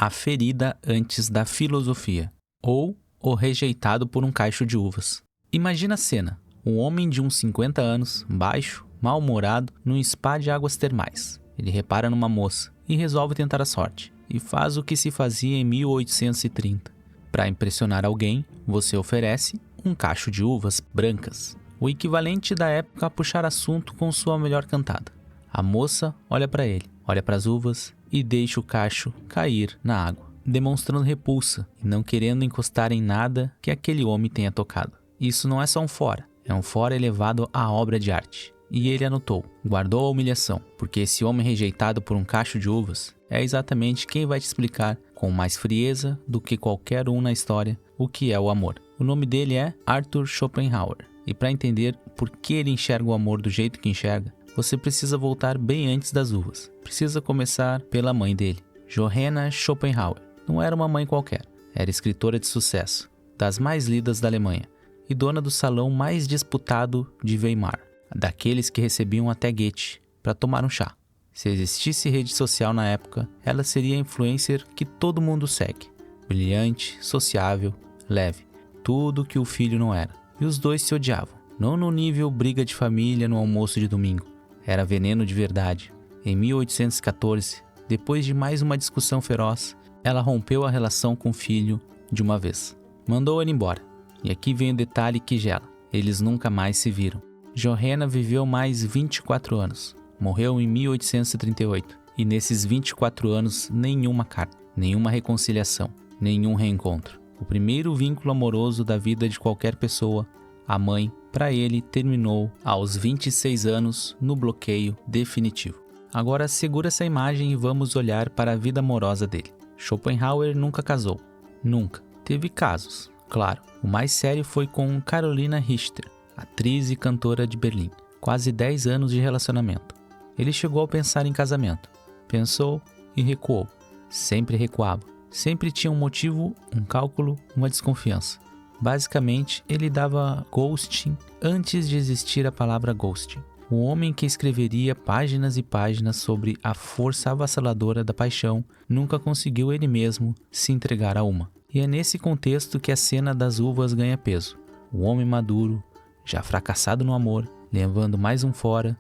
A ferida antes da filosofia, ou o rejeitado por um cacho de uvas. Imagina a cena, um homem de uns 50 anos, baixo, mal-humorado, num spa de águas termais. Ele repara numa moça e resolve tentar a sorte, e faz o que se fazia em 1830. Para impressionar alguém, você oferece um cacho de uvas brancas, o equivalente da época a puxar assunto com sua melhor cantada. A moça olha para ele, olha para as uvas e deixa o cacho cair na água, demonstrando repulsa e não querendo encostar em nada que aquele homem tenha tocado. Isso não é só um fora, é um fora elevado à obra de arte. E ele anotou, guardou a humilhação, porque esse homem rejeitado por um cacho de uvas é exatamente quem vai te explicar com mais frieza do que qualquer um na história o que é o amor. O nome dele é Arthur Schopenhauer. E para entender por que ele enxerga o amor do jeito que enxerga, você precisa voltar bem antes das uvas. Precisa começar pela mãe dele, Johanna Schopenhauer. Não era uma mãe qualquer, era escritora de sucesso, das mais lidas da Alemanha, e dona do salão mais disputado de Weimar, daqueles que recebiam até Goethe para tomar um chá. Se existisse rede social na época, ela seria a influencer que todo mundo segue. Brilhante, sociável, leve, tudo que o filho não era. E os dois se odiavam, não no nível briga de família no almoço de domingo. Era veneno de verdade. Em 1814, depois de mais uma discussão feroz, ela rompeu a relação com o filho de uma vez. Mandou ele embora. E aqui vem o detalhe que gela. Eles nunca mais se viram. Johanna viveu mais 24 anos. Morreu em 1838. E nesses 24 anos, nenhuma carta, nenhuma reconciliação, nenhum reencontro. O primeiro vínculo amoroso da vida de qualquer pessoa, a mãe, para ele, terminou aos 26 anos no bloqueio definitivo. Agora segura essa imagem e vamos olhar para a vida amorosa dele. Schopenhauer nunca casou. Nunca. Teve casos, claro. O mais sério foi com Carolina Richter, atriz e cantora de Berlim. Quase 10 anos de relacionamento. Ele chegou a pensar em casamento. Pensou e recuou. Sempre recuava. Sempre tinha um motivo, um cálculo, uma desconfiança. Basicamente, ele dava ghosting antes de existir a palavra ghosting. O homem que escreveria páginas e páginas sobre a força avassaladora da paixão nunca conseguiu ele mesmo se entregar a uma. E é nesse contexto que a cena das uvas ganha peso. O homem maduro, já fracassado no amor, levando mais um fora,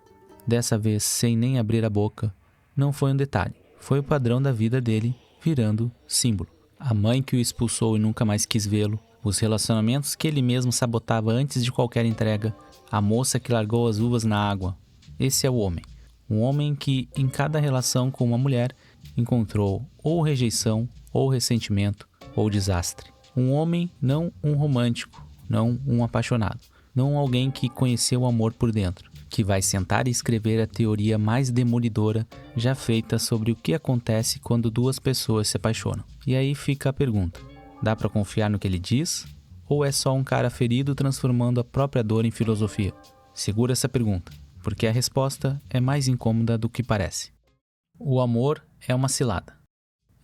dessa vez sem nem abrir a boca, não foi um detalhe. Foi o padrão da vida dele virando símbolo. A mãe que o expulsou e nunca mais quis vê-lo, os relacionamentos que ele mesmo sabotava antes de qualquer entrega, a moça que largou as uvas na água. Esse é o homem. Um homem que, em cada relação com uma mulher, encontrou ou rejeição, ou ressentimento, ou desastre. Um homem, não um romântico, não um apaixonado. Não alguém que conheceu o amor por dentro, que vai sentar e escrever a teoria mais demolidora já feita sobre o que acontece quando duas pessoas se apaixonam. E aí fica a pergunta: dá para confiar no que ele diz? Ou é só um cara ferido transformando a própria dor em filosofia? Segura essa pergunta, porque a resposta é mais incômoda do que parece. O amor é uma cilada.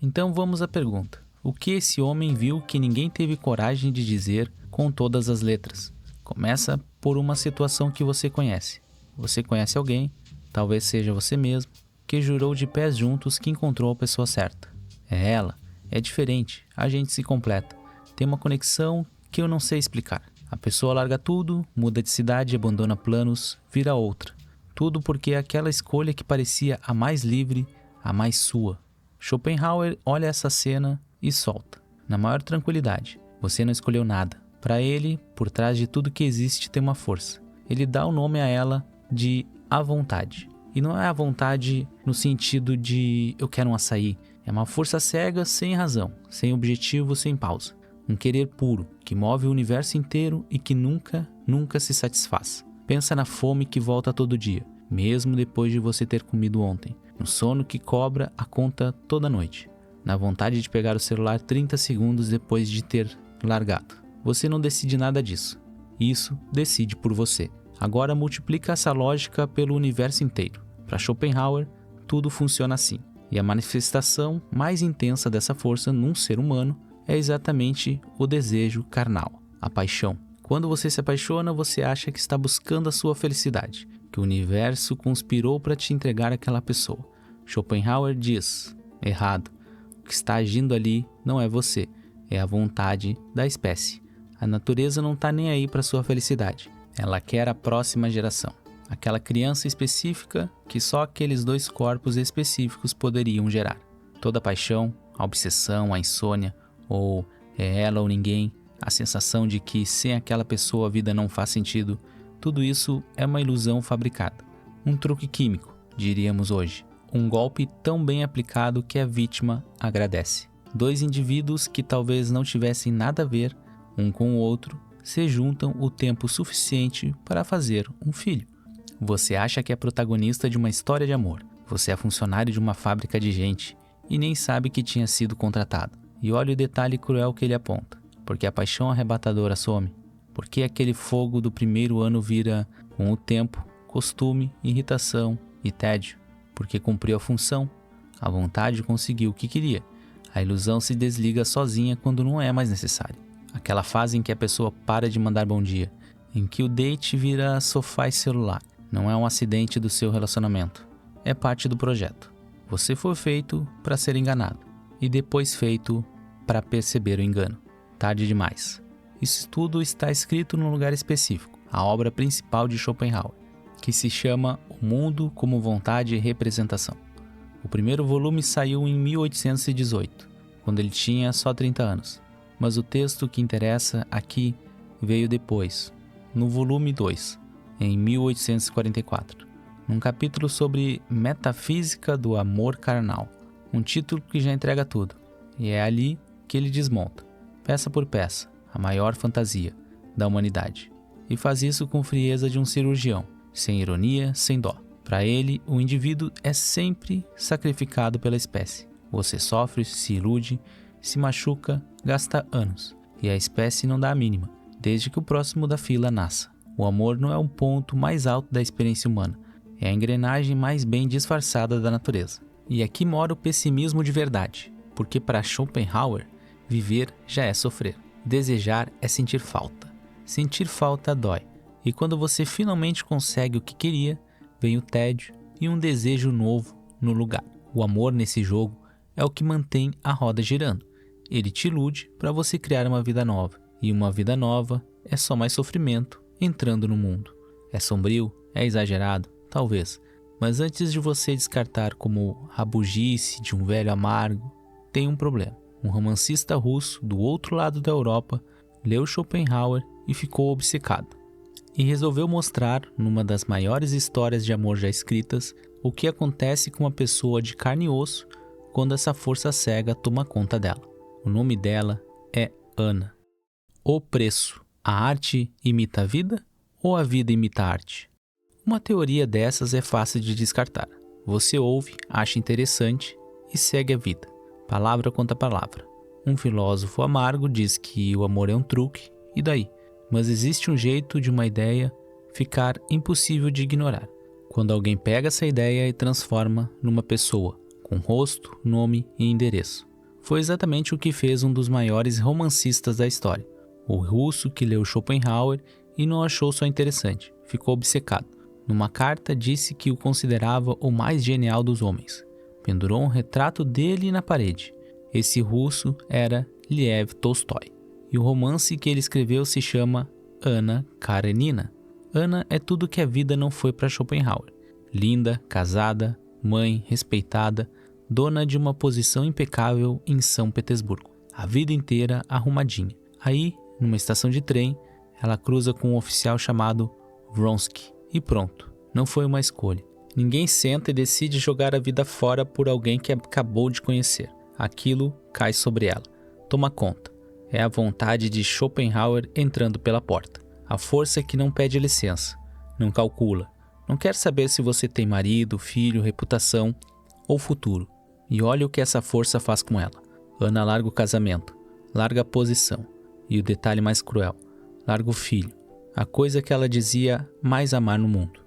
Então vamos à pergunta: o que esse homem viu que ninguém teve coragem de dizer com todas as letras? Começa por uma situação que você conhece. Você conhece alguém, talvez seja você mesmo, que jurou de pés juntos que encontrou a pessoa certa. É ela, é diferente, a gente se completa. Tem uma conexão que eu não sei explicar. A pessoa larga tudo, muda de cidade, abandona planos, vira outra. Tudo porque é aquela escolha que parecia a mais livre, a mais sua. Schopenhauer olha essa cena e solta, na maior tranquilidade. Você não escolheu nada. Para ele, por trás de tudo que existe tem uma força. Ele dá o nome a ela de a vontade. E não é a vontade no sentido de eu quero um açaí. É uma força cega, sem razão, sem objetivo, sem pausa. Um querer puro, que move o universo inteiro e que nunca se satisfaz. Pensa na fome que volta todo dia, mesmo depois de você ter comido ontem. No sono que cobra a conta toda noite. Na vontade de pegar o celular 30 segundos depois de ter largado. Você não decide nada disso. Isso decide por você. Agora multiplica essa lógica pelo universo inteiro. Para Schopenhauer, tudo funciona assim. E a manifestação mais intensa dessa força num ser humano é exatamente o desejo carnal, a paixão. Quando você se apaixona, você acha que está buscando a sua felicidade, que o universo conspirou para te entregar aquela pessoa. Schopenhauer diz: errado. O que está agindo ali não é você, é a vontade da espécie. A natureza não está nem aí para sua felicidade. Ela quer a próxima geração. Aquela criança específica que só aqueles 2 corpos específicos poderiam gerar. Toda a paixão, a obsessão, a insônia, ou é ela ou ninguém, a sensação de que sem aquela pessoa a vida não faz sentido, tudo isso é uma ilusão fabricada. Um truque químico, diríamos hoje. Um golpe tão bem aplicado que a vítima agradece. 2 indivíduos que talvez não tivessem nada a ver um com o outro se juntam o tempo suficiente para fazer um filho. Você acha que é protagonista de uma história de amor. Você é funcionário de uma fábrica de gente e nem sabe que tinha sido contratado. E olha o detalhe cruel que ele aponta. Porque a paixão arrebatadora some. Porque aquele fogo do primeiro ano vira, com o tempo, costume, irritação e tédio. Porque cumpriu a função. A vontade conseguiu o que queria. A ilusão se desliga sozinha quando não é mais necessário. Aquela fase em que a pessoa para de mandar bom dia. Em que o date vira sofá e celular. Não é um acidente do seu relacionamento. É parte do projeto. Você foi feito para ser enganado. E depois feito para perceber o engano. Tarde demais. Isso tudo está escrito num lugar específico. A obra principal de Schopenhauer. Que se chama O Mundo como Vontade e Representação. O primeiro volume saiu em 1818, quando ele tinha só 30 anos. Mas o texto que interessa aqui veio depois, no volume 2, em 1844, num capítulo sobre Metafísica do Amor Carnal, um título que já entrega tudo. E é ali que ele desmonta, peça por peça, a maior fantasia da humanidade. E faz isso com frieza de um cirurgião, sem ironia, sem dó. Para ele, o indivíduo é sempre sacrificado pela espécie. Você sofre, se ilude, se machuca, gasta anos. E a espécie não dá a mínima, desde que o próximo da fila nasça. O amor não é um ponto mais alto da experiência humana. É a engrenagem mais bem disfarçada da natureza. E aqui mora o pessimismo de verdade. Porque para Schopenhauer, viver já é sofrer. Desejar é sentir falta. Sentir falta dói. E quando você finalmente consegue o que queria, vem o tédio e um desejo novo no lugar. O amor nesse jogo é o que mantém a roda girando. Ele te ilude para você criar uma vida nova. E uma vida nova é só mais sofrimento entrando no mundo. É sombrio? É exagerado? Talvez. Mas antes de você descartar como rabugice de um velho amargo, tem um problema. Um romancista russo do outro lado da Europa leu Schopenhauer e ficou obcecado. E resolveu mostrar, numa das maiores histórias de amor já escritas, o que acontece com uma pessoa de carne e osso quando essa força cega toma conta dela. O nome dela é Ana. O preço. A arte imita a vida ou a vida imita a arte? Uma teoria dessas é fácil de descartar. Você ouve, acha interessante e segue a vida, palavra contra palavra. Um filósofo amargo diz que o amor é um truque, e daí? Mas existe um jeito de uma ideia ficar impossível de ignorar. Quando alguém pega essa ideia e transforma numa pessoa, com rosto, nome e endereço. Foi exatamente o que fez um dos maiores romancistas da história. O russo que leu Schopenhauer e não achou só interessante, ficou obcecado. Numa carta disse que o considerava o mais genial dos homens. Pendurou um retrato dele na parede. Esse russo era Lev Tolstói. E o romance que ele escreveu se chama Anna Karenina. Anna é tudo que a vida não foi para Schopenhauer. Linda, casada, mãe, respeitada, dona de uma posição impecável em São Petersburgo. A vida inteira arrumadinha. Aí, numa estação de trem, ela cruza com um oficial chamado Vronsky. E pronto, não foi uma escolha. Ninguém senta e decide jogar a vida fora por alguém que acabou de conhecer. Aquilo cai sobre ela. Toma conta. É a vontade de Schopenhauer entrando pela porta. A força que não pede licença, não calcula, não quer saber se você tem marido, filho, reputação ou futuro. E olha o que essa força faz com ela. Ana larga o casamento, larga a posição. E o detalhe mais cruel, larga o filho. A coisa que ela dizia mais amar no mundo.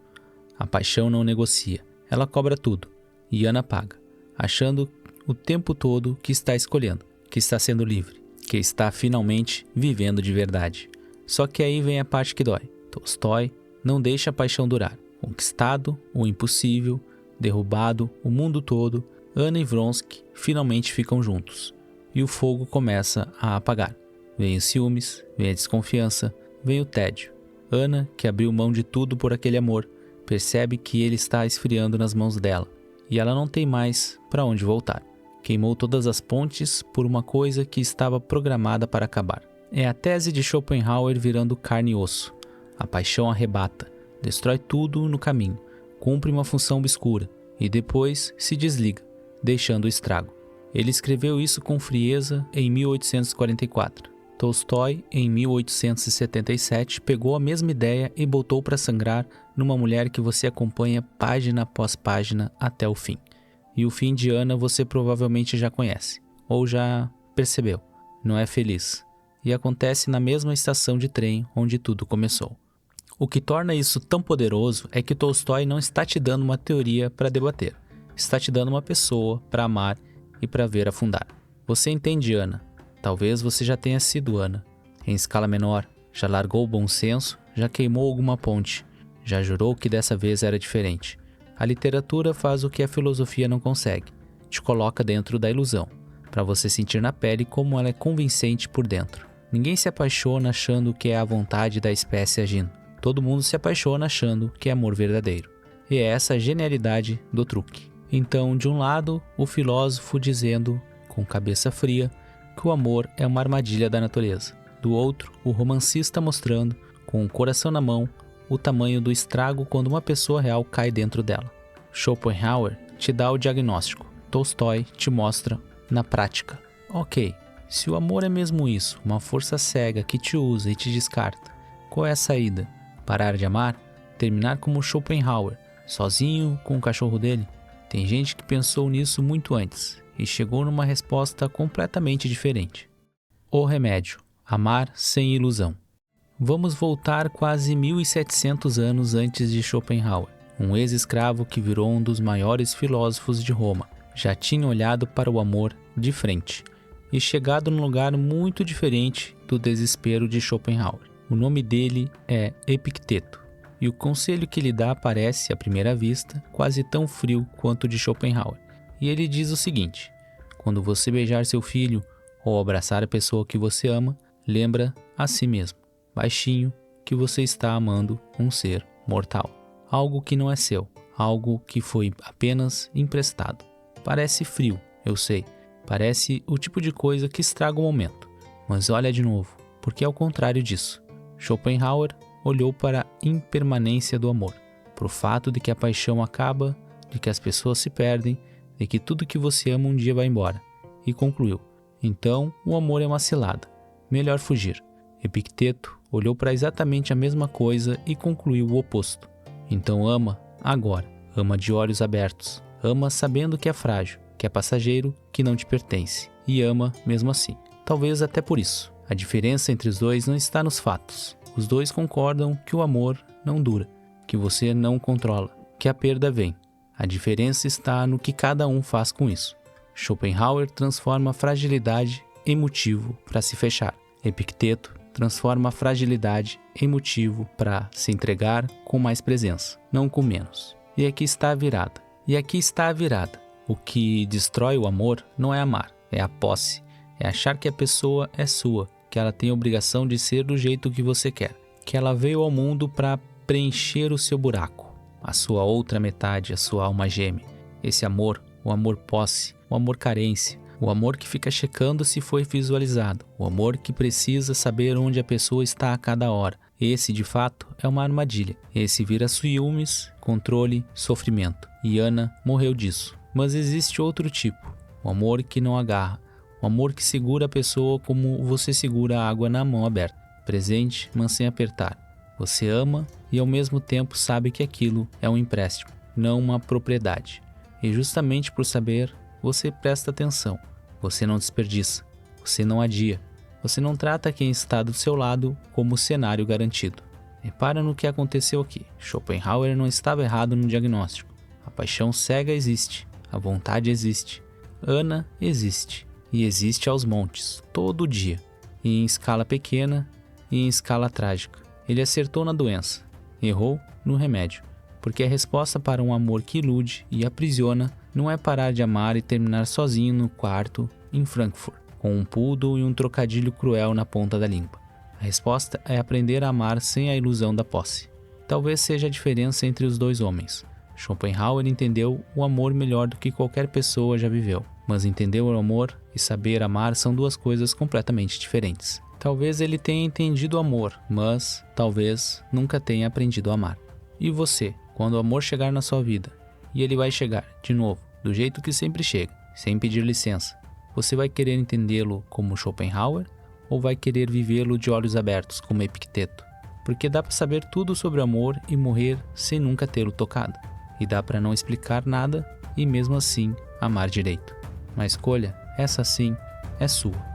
A paixão não negocia, ela cobra tudo. E Ana paga, achando o tempo todo que está escolhendo, que está sendo livre, que está finalmente vivendo de verdade. Só que aí vem a parte que dói. Tolstói não deixa a paixão durar. Conquistado, o impossível, derrubado, o mundo todo, Ana e Vronsky finalmente ficam juntos. E o fogo começa a apagar. Vem os ciúmes, vem a desconfiança, vem o tédio. Ana, que abriu mão de tudo por aquele amor, percebe que ele está esfriando nas mãos dela. E ela não tem mais para onde voltar. Queimou todas as pontes por uma coisa que estava programada para acabar. É a tese de Schopenhauer virando carne e osso. A paixão arrebata, destrói tudo no caminho, cumpre uma função obscura e depois se desliga, deixando o estrago. Ele escreveu isso com frieza em 1844. Tolstói, em 1877, pegou a mesma ideia e botou para sangrar numa mulher que você acompanha página após página até o fim. E o fim de Ana você provavelmente já conhece, ou já percebeu. Não é feliz. E acontece na mesma estação de trem onde tudo começou. O que torna isso tão poderoso é que Tolstói não está te dando uma teoria para debater. Está te dando uma pessoa para amar e para ver afundar. Você entende Ana. Talvez você já tenha sido Ana. Em escala menor, já largou o bom senso, já queimou alguma ponte, já jurou que dessa vez era diferente. A literatura faz o que a filosofia não consegue. Te coloca dentro da ilusão, para você sentir na pele como ela é convincente por dentro. Ninguém se apaixona achando que é a vontade da espécie agindo. Todo mundo se apaixona achando que é amor verdadeiro. E é essa a genialidade do truque. Então, de um lado, o filósofo dizendo, com cabeça fria, que o amor é uma armadilha da natureza. Do outro, o romancista mostrando, com o coração na mão, o tamanho do estrago quando uma pessoa real cai dentro dela. Schopenhauer te dá o diagnóstico. Tolstói te mostra na prática. Ok, se o amor é mesmo isso, uma força cega que te usa e te descarta, qual é a saída? Parar de amar? Terminar como Schopenhauer, sozinho com o cachorro dele? Tem gente que pensou nisso muito antes e chegou numa resposta completamente diferente. O remédio: amar sem ilusão. Vamos voltar quase 1700 anos antes de Schopenhauer. Um ex-escravo que virou um dos maiores filósofos de Roma já tinha olhado para o amor de frente e chegado num lugar muito diferente do desespero de Schopenhauer. O nome dele é Epicteto, e o conselho que ele dá parece, à primeira vista, quase tão frio quanto o de Schopenhauer. E ele diz o seguinte: quando você beijar seu filho ou abraçar a pessoa que você ama, lembra a si mesmo, baixinho, que você está amando um ser mortal. Algo que não é seu, algo que foi apenas emprestado. Parece frio, eu sei, parece o tipo de coisa que estraga o momento. Mas olha de novo, porque é o contrário disso. Schopenhauer olhou para a impermanência do amor, para o fato de que a paixão acaba, de que as pessoas se perdem, de que tudo que você ama um dia vai embora, e concluiu: então o amor é uma cilada, melhor fugir. Epicteto olhou para exatamente a mesma coisa e concluiu o oposto. Então ama agora, ama de olhos abertos, ama sabendo que é frágil, que é passageiro, que não te pertence, e ama mesmo assim. Talvez até por isso. A diferença entre os dois não está nos fatos. Os dois concordam que o amor não dura, que você não controla, que a perda vem. A diferença está no que cada um faz com isso. Schopenhauer transforma a fragilidade em motivo para se fechar. Epicteto transforma a fragilidade em motivo para se entregar com mais presença, não com menos. E aqui está a virada. O que destrói o amor não é amar, é a posse. É achar que a pessoa é sua, que ela tem a obrigação de ser do jeito que você quer, que ela veio ao mundo para preencher o seu buraco, a sua outra metade, a sua alma gêmea. Esse amor, o amor posse, o amor carência, o amor que fica checando se foi visualizado, o amor que precisa saber onde a pessoa está a cada hora. Esse, de fato, é uma armadilha. Esse vira ciúmes, controle, sofrimento. E Ana morreu disso. Mas existe outro tipo, o amor que não agarra, o amor que segura a pessoa como você segura a água na mão aberta, presente, mas sem apertar. Você ama e ao mesmo tempo sabe que aquilo é um empréstimo, não uma propriedade. E justamente por saber, você presta atenção, você não desperdiça, você não adia, você não trata quem está do seu lado como cenário garantido. Repara no que aconteceu aqui. Schopenhauer não estava errado no diagnóstico. A paixão cega existe, a vontade existe, Ana existe. E existe aos montes, todo dia, e em escala pequena e em escala trágica. Ele acertou na doença, errou no remédio. Porque a resposta para um amor que ilude e aprisiona não é parar de amar e terminar sozinho no quarto em Frankfurt, com um poodle e um trocadilho cruel na ponta da língua. A resposta é aprender a amar sem a ilusão da posse. Talvez seja a diferença entre os dois homens. Schopenhauer entendeu o amor melhor do que qualquer pessoa já viveu, mas entender o amor e saber amar são duas coisas completamente diferentes. Talvez ele tenha entendido o amor, mas talvez nunca tenha aprendido a amar. E você, quando o amor chegar na sua vida, e ele vai chegar, de novo, do jeito que sempre chega, sem pedir licença, você vai querer entendê-lo como Schopenhauer ou vai querer vivê-lo de olhos abertos, como Epicteto? Porque dá para saber tudo sobre o amor e morrer sem nunca tê-lo tocado. E dá para não explicar nada e mesmo assim amar direito. A escolha, essa sim, é sua.